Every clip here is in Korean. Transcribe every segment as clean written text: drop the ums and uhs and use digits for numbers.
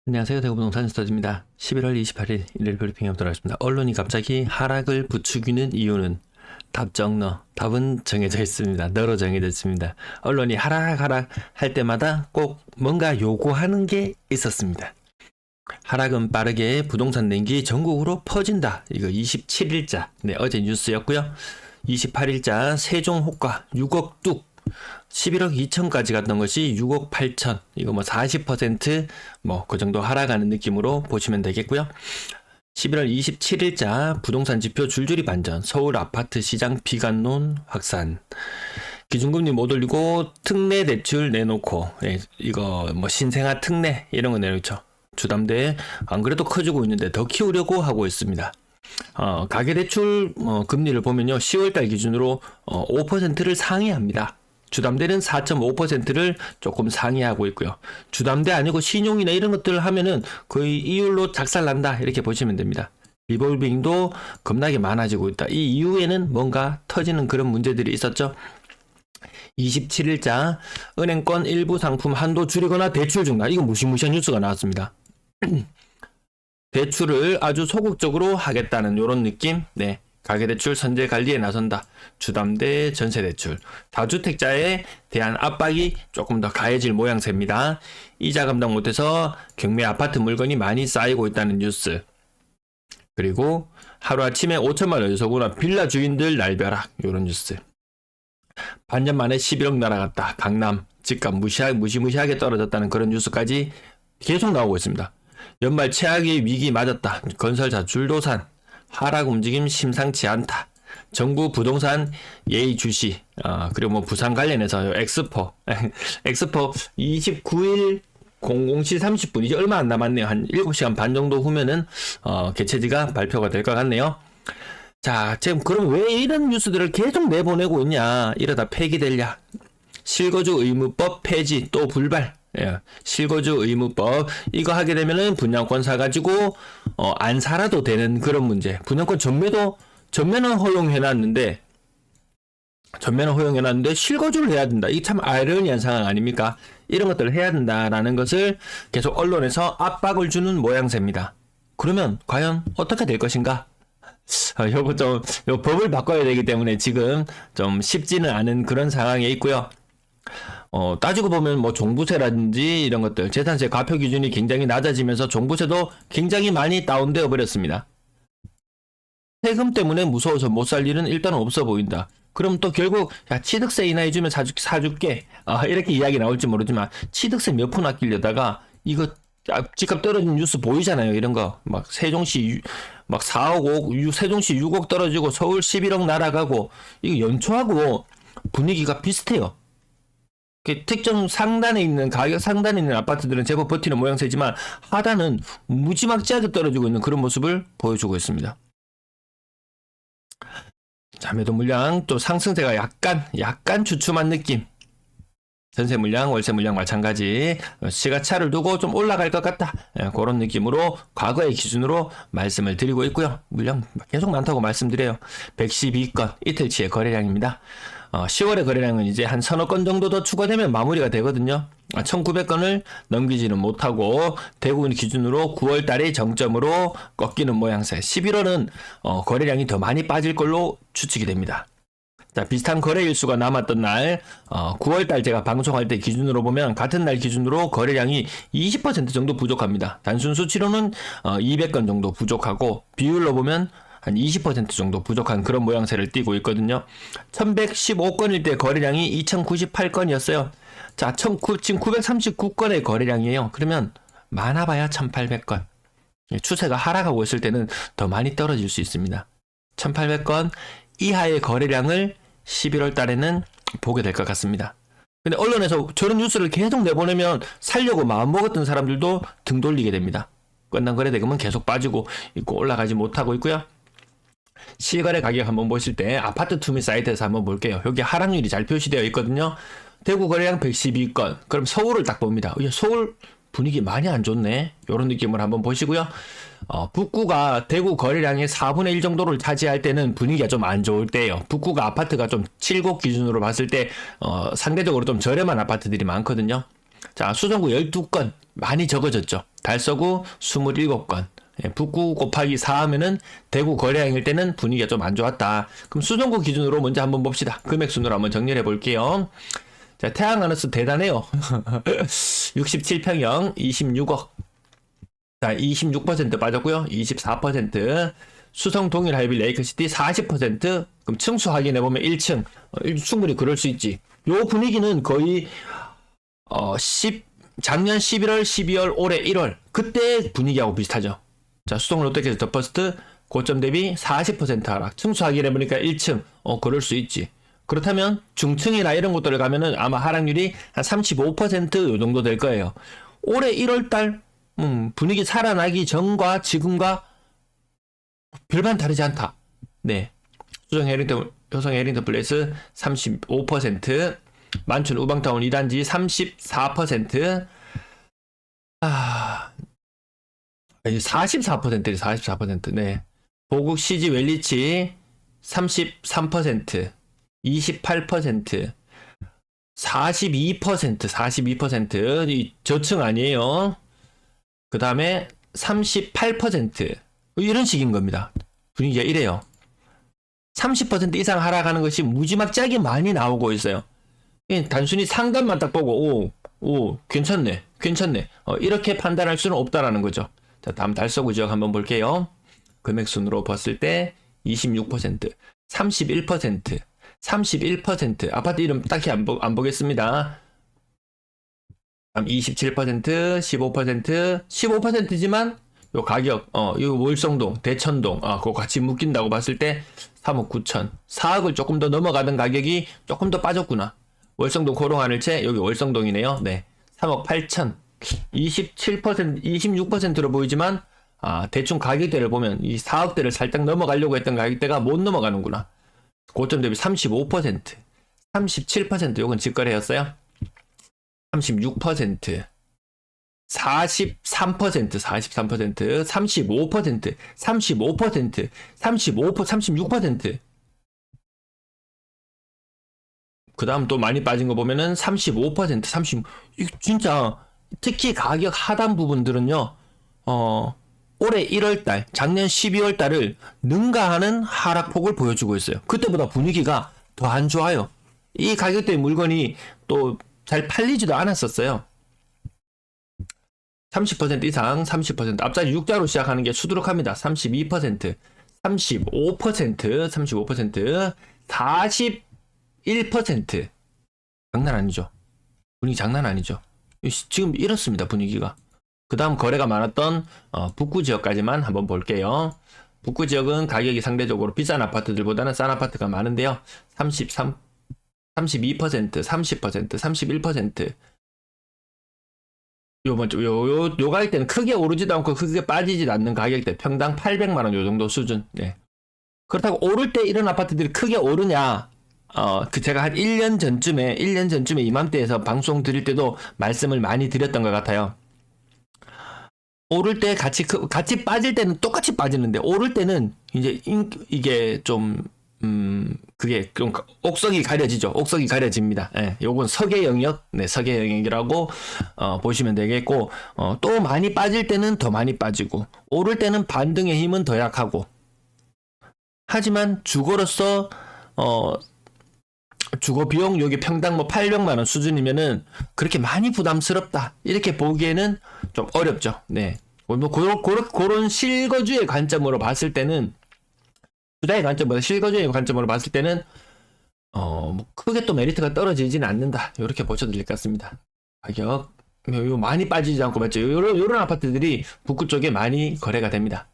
안녕하세요. 대구부동산 스터디입니다. 11월 28일 일요일 브리핑에 들어가겠습니다. 언론이 갑자기 하락을 부추기는 이유는 답은 정해져 있습니다. 너로 정해져 있습니다. 언론이 하락 할 때마다 꼭 뭔가 요구하는 게 있었습니다. 하락은 빠르게 부동산 냉기 전국으로 퍼진다. 이거 27일자 어제 뉴스였고요. 28일자 세종 호가 6억 뚝 11억 2천까지 갔던 것이 6억 8천. 이거 40% 그 정도 하락하는 느낌으로 보시면 되겠고요. 11월 27일자 부동산 지표 줄줄이 반전. 서울 아파트 시장 비관론 확산. 기준금리 못 올리고 특례 대출 내놓고, 이거 신생아 특례 이런 거 내놓죠. 주담대 안 그래도 커지고 있는데 더 키우려고 하고 있습니다. 가계대출 금리를 보면요, 10월달 기준으로 5%를 상회합니다. 주담대는 4.5%를 조금 상회하고 있고요. 주담대 아니고 신용이나 이런 것들을 하면은 거의 이율로 작살난다, 이렇게 보시면 됩니다. 리볼빙도 겁나게 많아지고 있다. 이 이후에는 뭔가 터지는 그런 문제들이 있었죠. 27일자 은행권 일부 상품 한도 줄이거나 대출 중단. 이거 무시무시한 뉴스가 나왔습니다. 대출을 아주 소극적으로 하겠다는 이런 느낌. 가계대출 선제 관리에 나선다. 주담대 전세대출. 다주택자에 대한 압박이 조금 더 가해질 모양새입니다. 이자 감당 못해서 경매 아파트 물건이 많이 쌓이고 있다는 뉴스. 그리고 하루아침에 5천만 원 연속으로 빌라 주인들 날벼락. 이런 뉴스. 반년 만에 11억 날아갔다. 강남 집값 무시무시하게 떨어졌다는 그런 뉴스까지 계속 나오고 있습니다. 연말 최악의 위기 맞았다. 건설사 줄도산. 하락 움직임 심상치 않다. 정부 부동산 예의주시. 그리고 부산 관련해서 엑스포 29일 00시 30분 이제 얼마 안 남았네요. 한 7시간 반 정도 후면은 개최지가 발표가 될 것 같네요. 자, 지금 그럼 왜 이런 뉴스들을 계속 내보내고 있냐? 이러다 폐기될냐? 실거주 의무법 폐지 또 불발. 실거주 의무법 이거 하게 되면은 분양권 사가지고 안 살아도 되는 그런 문제. 분양권 전면은 허용해놨는데 실거주를 해야 된다. 이게 참 아이러니한 상황 아닙니까? 이런 것들을 해야 된다라는 것을 계속 언론에서 압박을 주는 모양새입니다. 그러면 과연 어떻게 될 것인가? 요 법을 바꿔야 되기 때문에 지금 좀 쉽지는 않은 그런 상황에 있고요. 따지고 보면 종부세라든지 이런 것들, 재산세 과표 기준이 굉장히 낮아지면서 종부세도 굉장히 많이 다운되어 버렸습니다. 세금 때문에 무서워서 못 살 일은 일단 없어 보인다. 그럼 또 결국 취득세 인하해주면 사줄게. 이렇게 이야기 나올지 모르지만 취득세 몇 푼 아끼려다가 이거 집값 떨어진 뉴스 보이잖아요. 이런 거 세종시 4억 5억, 세종시 6억 떨어지고 서울 11억 날아가고 이거 연초하고 분위기가 비슷해요. 특정 상단에 있는 가격 상단에 있는 아파트들은 제법 버티는 모양새지만 하단은 무지막지하게 떨어지고 있는 그런 모습을 보여주고 있습니다. 자, 매도 물량 또 상승세가 약간 주춤한 느낌. 전세 물량, 월세 물량 마찬가지. 시가차를 두고 좀 올라갈 것 같다. 그런 느낌으로 과거의 기준으로 말씀을 드리고 있고요. 물량 계속 많다고 말씀드려요. 112건 이틀치의 거래량입니다. 10월의 거래량은 이제 한 서너 건 정도 더 추가되면 마무리가 되거든요. 1900건을 넘기지는 못하고 대구 기준으로 9월 달에 정점으로 꺾이는 모양새. 11월은 거래량이 더 많이 빠질 걸로 추측이 됩니다. 자, 비슷한 거래 일수가 남았던 날 9월 달 제가 방송할 때 기준으로 보면 같은 날 기준으로 거래량이 20% 정도 부족합니다. 단순 수치로는 200건 정도 부족하고 비율로 보면 한 20% 정도 부족한 그런 모양새를 띠고 있거든요. 1115건일 때 거래량이 2098건이었어요. 자, 지금 939건의 거래량이에요. 그러면 많아봐야 1800건. 추세가 하락하고 있을 때는 더 많이 떨어질 수 있습니다. 1800건 이하의 거래량을 11월 달에는 보게 될 것 같습니다. 근데 언론에서 저런 뉴스를 계속 내보내면 살려고 마음먹었던 사람들도 등 돌리게 됩니다. 건당 거래 대금은 계속 빠지고 있고 올라가지 못하고 있고요. 실거래 가격 한번 보실 때 아파트 투미 사이트에서 한번 볼게요. 여기 하락률이 잘 표시되어 있거든요. 대구 거래량 112건. 그럼 서울을 딱 봅니다. 서울 분위기 많이 안 좋네. 이런 느낌을 한번 보시고요. 북구가 대구 거래량의 4분의 1 정도를 차지할 때는 분위기가 좀 안 좋을 때예요. 북구가 아파트가 좀 7곡 기준으로 봤을 때 상대적으로 좀 저렴한 아파트들이 많거든요. 자, 수성구 12건. 많이 적어졌죠. 달서구 27건. 예, 북구 곱하기 4 하면은 대구 거래량일 때는 분위기가 좀 안 좋았다. 그럼 수성구 기준으로 먼저 한번 봅시다. 금액 순으로 한번 정리를 해볼게요. 자, 태양하늘스 대단해요. 67평형 26억. 자, 26% 빠졌고요. 24%. 수성 동일 하이빌 레이크시티 40%. 그럼 층수 확인해보면 1층. 충분히 그럴 수 있지. 요 분위기는 거의, 작년 11월, 12월, 올해 1월. 그때 분위기하고 비슷하죠. 자, 수성 롯데캐슬 더 퍼스트 고점 대비 40% 하락. 층수 확인해보니까 1층. 그럴 수 있지. 그렇다면 중층이나 이런 곳들을 가면은 아마 하락률이 한 35% 요 정도 될 거예요. 올해 1월달 분위기 살아나기 전과 지금과 별반 다르지 않다. 네, 수성 해링턴, 효성 해링턴 플레이스 35%, 만춘 우방타운 2단지 34%, 44%래 44%. 네, 보국 CG 웰리치 33%. 28%, 42%, 이 저층 아니에요. 그 다음에 38%, 이런 식인 겁니다. 분위기가 이래요. 30% 이상 하락하는 것이 무지막지하게 많이 나오고 있어요. 단순히 상단만 딱 보고, 괜찮네. 이렇게 판단할 수는 없다라는 거죠. 자, 다음 달서구 지역 한번 볼게요. 금액 순으로 봤을 때 26%, 31%, 31%. 아파트 이름 딱히 안 보겠습니다. 27%, 15%, 15%지만 요 가격, 요 월성동, 대천동, 그거 같이 묶인다고 봤을 때 3억 9천. 4억을 조금 더 넘어가던 가격이 조금 더 빠졌구나. 월성동 고롱하늘채, 여기 월성동이네요. 네. 3억 8천. 27%, 26%로 보이지만, 대충 가격대를 보면 이 4억대를 살짝 넘어가려고 했던 가격대가 못 넘어가는구나. 고점 대비 35%, 37%, 요건 직거래였어요. 36%, 43%, 35%, 35%, 36%. 그 다음 또 많이 빠진 거 보면은 35%, 진짜, 특히 가격 하단 부분들은요, 올해 1월달, 작년 12월달을 능가하는 하락폭을 보여주고 있어요. 그때보다 분위기가 더 안 좋아요. 이 가격대의 물건이 또 잘 팔리지도 않았었어요. 30% 이상, 30%. 앞자리 6자로 시작하는 게 수두룩합니다. 32%, 35%, 41%. 장난 아니죠. 분위기 장난 아니죠. 지금 이렇습니다, 분위기가. 그 다음 거래가 많았던 북구 지역까지만 한번 볼게요. 북구 지역은 가격이 상대적으로 비싼 아파트들보다는 싼 아파트가 많은데요. 32%, 30%, 31%. 요 가격대는 크게 오르지도 않고 크게 빠지지도 않는 가격대. 평당 800만원 요 정도 수준. 네. 그렇다고 오를 때 이런 아파트들이 크게 오르냐? 제가 한 1년 전쯤에 이맘때에서 방송 드릴 때도 말씀을 많이 드렸던 것 같아요. 오를 때 같이 빠질 때는 똑같이 빠지는데, 오를 때는 이제 이게 좀, 그게 좀 옥석이 가려지죠. 옥석이 가려집니다. 예, 요건 석의 영역, 네, 석의 영역이라고, 보시면 되겠고, 또 많이 빠질 때는 더 많이 빠지고, 오를 때는 반등의 힘은 더 약하고, 하지만 주거로서, 주거 비용 여기 평당 뭐 800만원 수준이면은 그렇게 많이 부담스럽다 이렇게 보기에는 좀 어렵죠. 네. 뭐 그런 실거주의 관점으로 봤을 때는, 투자의 관점보다 실거주의 관점으로 봤을 때는 뭐 크게 또 메리트가 떨어지지는 않는다. 이렇게 보셔도 될 것 같습니다. 가격 요 많이 빠지지 않고 맞죠. 요런 아파트들이 북구 쪽에 많이 거래가 됩니다.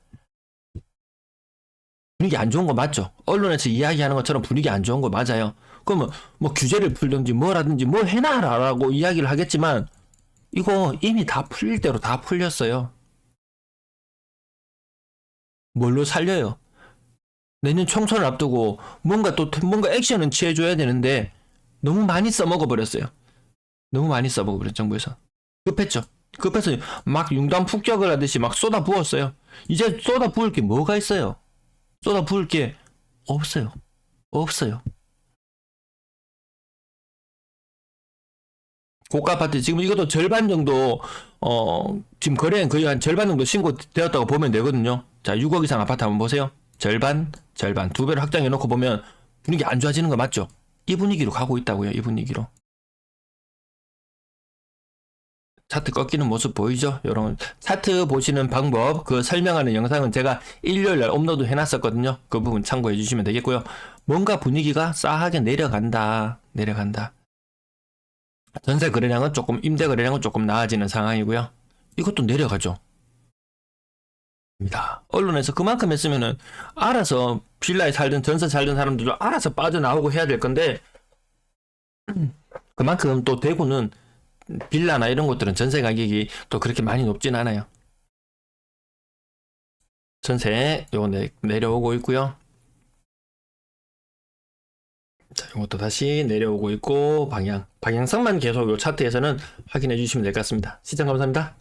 분위기 안 좋은 거 맞죠? 언론에서 이야기하는 것처럼 분위기 안 좋은 거 맞아요. 그러면 뭐 규제를 풀든지 뭐라든지 뭘 해놔라라고 이야기를 하겠지만, 이거 이미 다 풀릴 대로 다 풀렸어요. 뭘로 살려요? 내년 총선을 앞두고 뭔가 액션은 취해줘야 되는데 너무 많이 써먹어 버렸어요. 너무 많이 써먹어 버렸죠, 정부에서. 급했죠. 급해서 막 융단 폭격을 하듯이 막 쏟아 부었어요. 이제 쏟아 부을 게 뭐가 있어요? 쏟아 부을 게 없어요. 없어요. 고가 아파트 지금 이것도 절반 정도 지금 거래는 거의 한 절반 정도 신고되었다고 보면 되거든요. 자, 6억 이상 아파트 한번 보세요. 절반 두 배로 확장해 놓고 보면 분위기 안 좋아지는 거 맞죠? 이 분위기로 가고 있다고요. 이 분위기로. 차트 꺾이는 모습 보이죠? 여러분, 차트 보시는 방법, 그 설명하는 영상은 제가 일요일날 업로드 해놨었거든요. 그 부분 참고해 주시면 되겠고요. 뭔가 분위기가 싸하게 내려간다. 전세 거래량은 조금, 임대 거래량은 조금 나아지는 상황이고요. 이것도 내려가죠. 언론에서 그만큼 했으면은 알아서 빌라에 살든 전세 살던 사람들도 알아서 빠져나오고 해야 될 건데, 그만큼 또 대구는 빌라나 이런 것들은 전세 가격이 또 그렇게 많이 높진 않아요. 전세 요거 내려오고 있고요. 자, 이것도 다시 내려오고 있고 방향성만 계속 요 차트에서는 확인해 주시면 될 것 같습니다. 시청 감사합니다.